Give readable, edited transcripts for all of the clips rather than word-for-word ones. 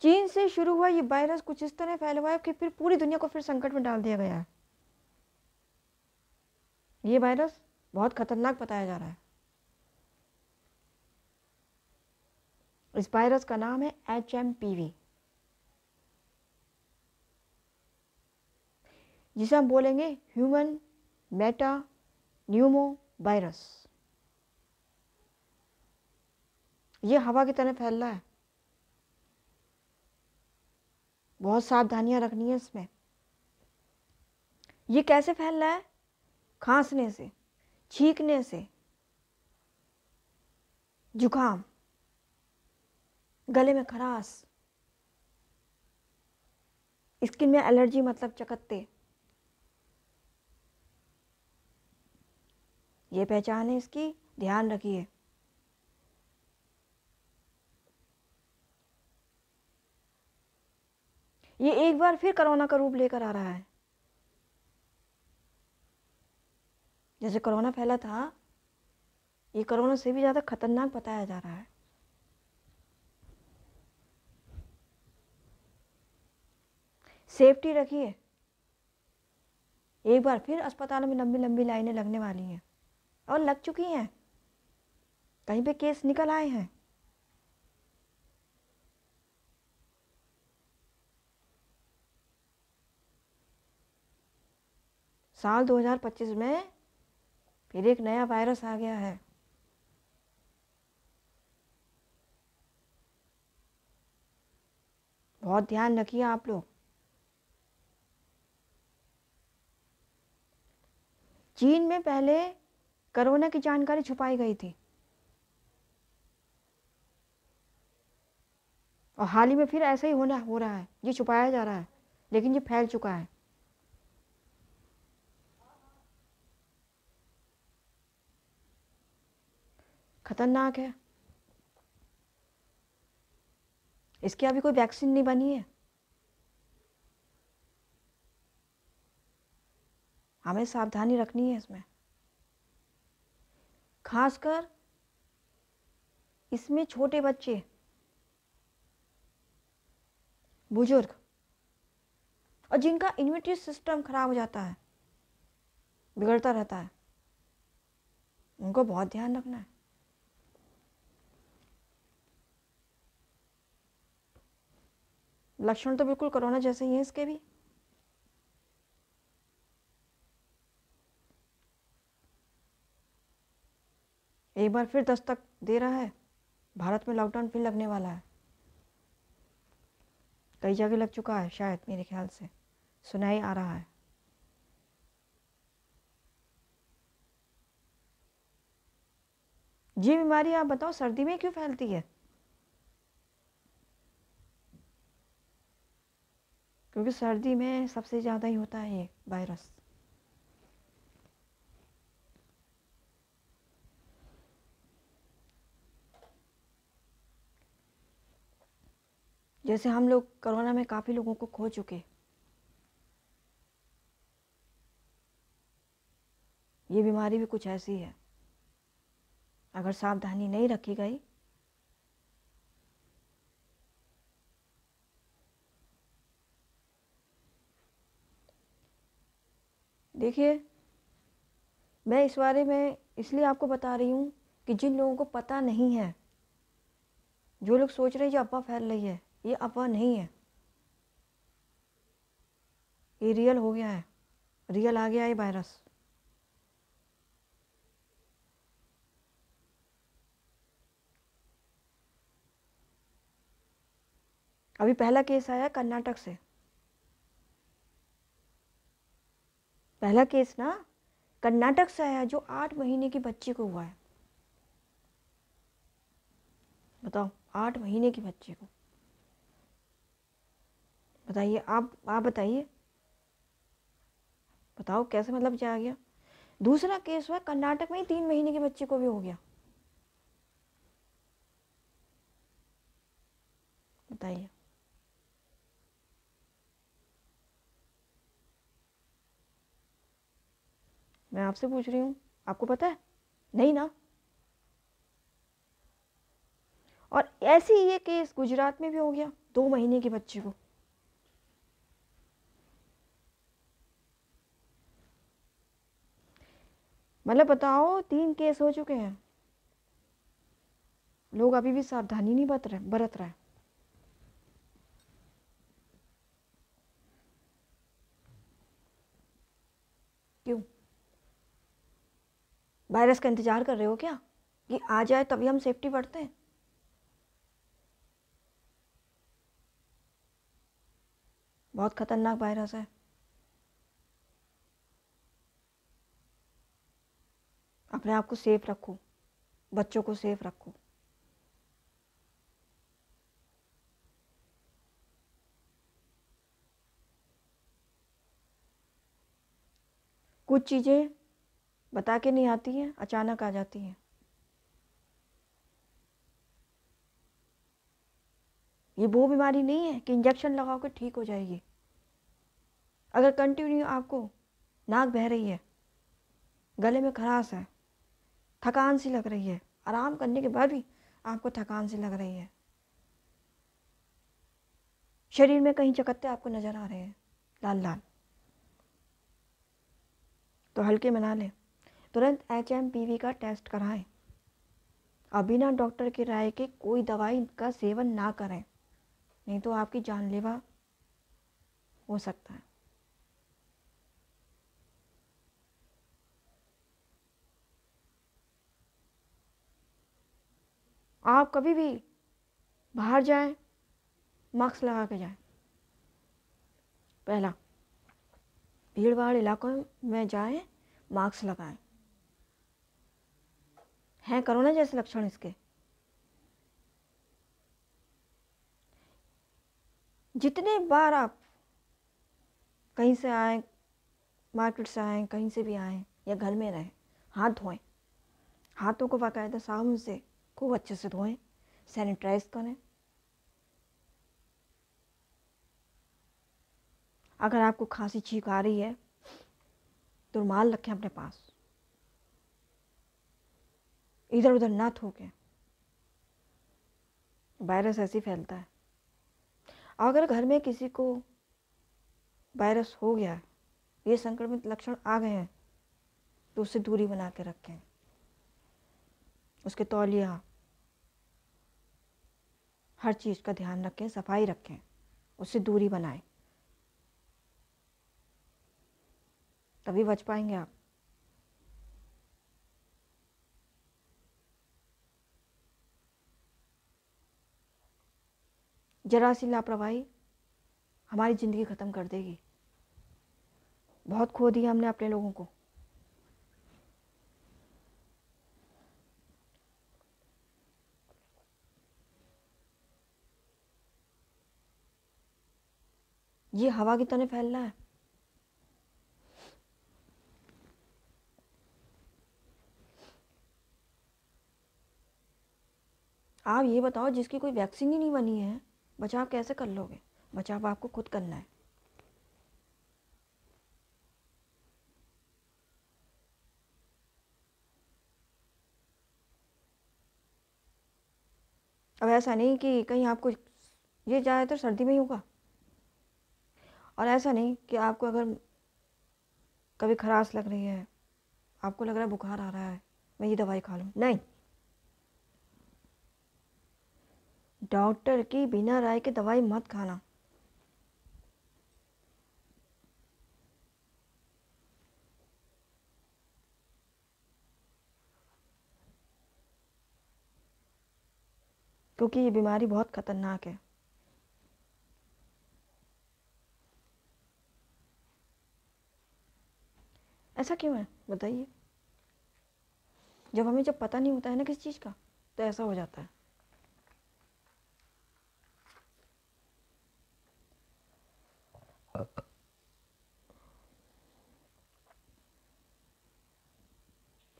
चीन से शुरू हुआ ये वायरस कुछ इस तरह फैला हुआ है कि फिर पूरी दुनिया को फिर संकट में डाल दिया गया है। ये वायरस बहुत खतरनाक बताया जा रहा है। इस वायरस का नाम है HMPV, जिसे हम बोलेंगे ह्यूमन मेटा न्यूमो वायरस। ये हवा की तरह फैल रहा है, बहुत सावधानियां रखनी है इसमें। ये कैसे फैल रहा है? खांसने से, छींकने से, जुकाम, गले में खराश, स्किन में एलर्जी मतलब चकत्ते। ये पहचान है इसकी, ध्यान रखिए। ये एक बार फिर कोरोना का रूप लेकर आ रहा है। जैसे कोरोना फैला था, ये कोरोना से भी ज़्यादा खतरनाक बताया जा रहा है। सेफ्टी रखिए। एक बार फिर अस्पतालों में लंबी लंबी लाइनें लगने वाली हैं और लग चुकी हैं। कहीं पे केस निकल आए हैं। साल 2025 में फिर एक नया वायरस आ गया है। बहुत ध्यान रखिए आप लोग। चीन में पहले कोरोना की जानकारी छुपाई गई थी और हाल ही में फिर ऐसा ही हो रहा है। ये छुपाया जा रहा है, लेकिन ये फैल चुका है। खतरनाक है। इसकी अभी कोई वैक्सीन नहीं बनी है। हमें सावधानी रखनी है इसमें। खासकर इसमें छोटे बच्चे, बुजुर्ग और जिनका इम्यूनिटी सिस्टम खराब हो जाता है, बिगड़ता रहता है, उनको बहुत ध्यान रखना है। लक्षण तो बिल्कुल कोरोना जैसे ही हैं इसके भी। एक बार फिर दस्तक दे रहा है। भारत में लॉकडाउन फिर लगने वाला है। कई जगह लग चुका है शायद, मेरे ख्याल से सुनाई आ रहा है। ये बीमारी आप बताओ सर्दी में क्यों फैलती है? क्योंकि सर्दी में सबसे ज़्यादा ही होता है ये वायरस। जैसे हम लोग कोरोना में काफ़ी लोगों को खो चुके, ये बीमारी भी कुछ ऐसी है। अगर सावधानी नहीं रखी गई देखिए, मैं इस बारे में इसलिए आपको बता रही हूँ कि जिन लोगों को पता नहीं है, जो लोग सोच रहे हैं ये अफवाह फैल रही है, ये अफवाह नहीं है। ये रियल हो गया है, रियल आ गया है वायरस। अभी पहला केस आया कर्नाटक से। पहला केस ना कर्नाटक से आया, जो 8 महीने की बच्ची को हुआ है। बताओ, 8 महीने की बच्ची को। बताइए, आप बताइए, बताओ कैसे मतलब क्या आ गया। दूसरा केस हुआ कर्नाटक में ही, 3 महीने की बच्ची को भी हो गया। बताइए। मैं आपसे पूछ रही हूँ, आपको पता है? नहीं ना। और ऐसे ही ये केस गुजरात में भी हो गया, 2 महीने के बच्चे को। मतलब बताओ, 3 केस हो चुके हैं। लोग अभी भी सावधानी नहीं बरत रहे। क्यों? वायरस का इंतजार कर रहे हो क्या कि आ जाए तभी हम सेफ्टी बढ़ते हैं? बहुत खतरनाक वायरस है। अपने आप को सेफ रखो, बच्चों को सेफ रखो। कुछ चीज़ें बता के नहीं आती हैं, अचानक आ जाती हैं। ये वो बीमारी नहीं है कि इंजेक्शन लगाओ के ठीक हो जाएगी। अगर कंटिन्यू आपको नाक बह रही है, गले में खराश है, थकान सी लग रही है, आराम करने के बाद भी आपको थकान सी लग रही है, शरीर में कहीं चकत्ते आपको नज़र आ रहे हैं लाल लाल, तो हल्के में ना लें। तुरंत HMPV का टेस्ट कराएं और बिना डॉक्टर की राय के कोई दवाई का सेवन ना करें, नहीं तो आपकी जानलेवा हो सकता है। आप कभी भी बाहर जाएं, मास्क लगा के जाएं। पहला, भीड़ भाड़ इलाकों में जाएं, मास्क लगाएं। हैं कोरोना जैसे लक्षण इसके, जितने बार आप कहीं से आए, मार्केट से आए, कहीं से भी आए या घर में रहें, हाथ धोएं। हाथों को बाकायदा साबुन से खूब अच्छे से धोएं, सैनिटाइज करें। अगर आपको खांसी छींक आ रही है तो रुमाल रखें अपने पास, इधर उधर ना थूकें। वायरस ऐसे ही फैलता है। अगर घर में किसी को वायरस हो गया है, ये संक्रमित लक्षण आ गए हैं, तो उससे दूरी बना के रखें। उसके तौलिया, हर चीज़ का ध्यान रखें, सफाई रखें, उससे दूरी बनाएं, तभी बच पाएंगे आप। जरा सी लापरवाही हमारी ज़िंदगी ख़त्म कर देगी। बहुत खो दिया हमने अपने लोगों को। ये हवा की तरह फैल रहा है। आप ये बताओ, जिसकी कोई वैक्सीन ही नहीं बनी है, बचाव कैसे कर लोगे? बचाव आपको खुद करना है। अब ऐसा नहीं कि कहीं आपको, ये ज़्यादातर सर्दी में ही होगा, और ऐसा नहीं कि आपको अगर कभी खराश लग रही है, आपको लग रहा है बुखार आ रहा है, मैं ये दवाई खा लूँ, नहीं। डॉक्टर की बिना राय के दवाई मत खाना। क्योंकि ये बीमारी बहुत खतरनाक है। ऐसा क्यों है बताइए? जब पता नहीं होता है ना किसी चीज़ का, तो ऐसा हो जाता है।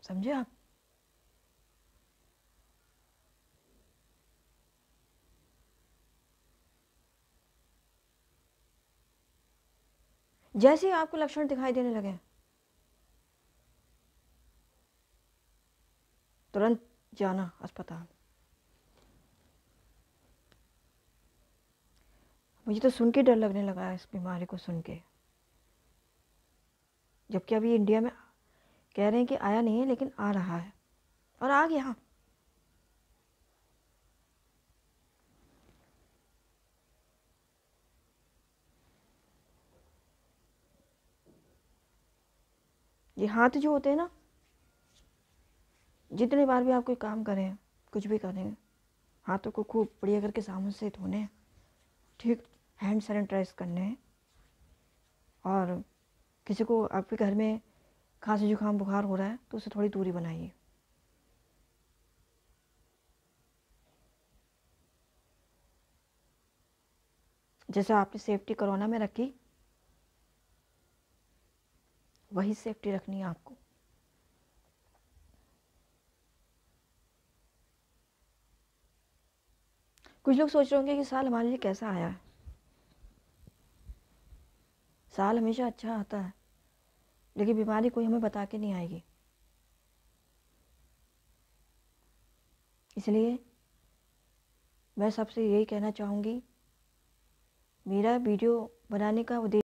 समझे आप? जैसे ही आपको लक्षण दिखाई देने लगे, तुरंत जाना अस्पताल। मुझे तो सुन के डर लगने लगा है इस बीमारी को सुन के। जबकि अभी इंडिया में कह रहे हैं कि आया नहीं है, लेकिन आ रहा है और आ गया। ये हाथ जो होते हैं ना, जितने बार भी आप कोई काम करें, कुछ भी करें, हाथों को खूब बढ़िया करके साबुन से धोने हैं, ठीक, हैंड सैनिटाइज करने हैं। और किसी को आपके घर में खांसी जुकाम बुखार हो रहा है तो उससे थोड़ी दूरी बनाइए। जैसे आपने सेफ्टी कोरोना में रखी, वही सेफ्टी रखनी है आपको। कुछ लोग सोच रहे होंगे कि साल हमारे लिए कैसा आया है। साल हमेशा अच्छा आता है, लेकिन बीमारी कोई हमें बता के नहीं आएगी। इसलिए मैं सबसे यही कहना चाहूँगी, मेरा वीडियो बनाने का उद्देश्य